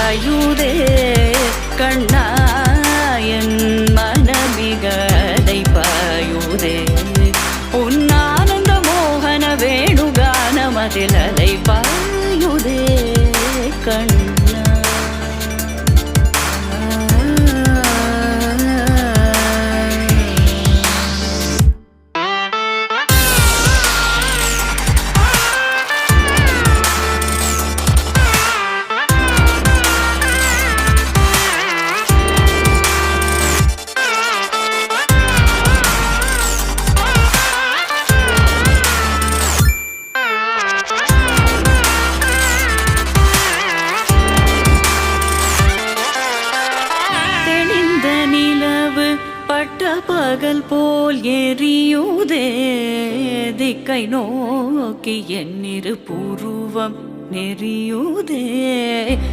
பாயுதே கண்ணாயன் மனமிகதை பாயுதே உன்னானந்த மோகன வேணுகானமதில் அலை பாயுதே கண்ணா. பட்ட பகல் போல் எரியுதே திக்கை நோக்கி என்னிரு புருவம் நெறியுதே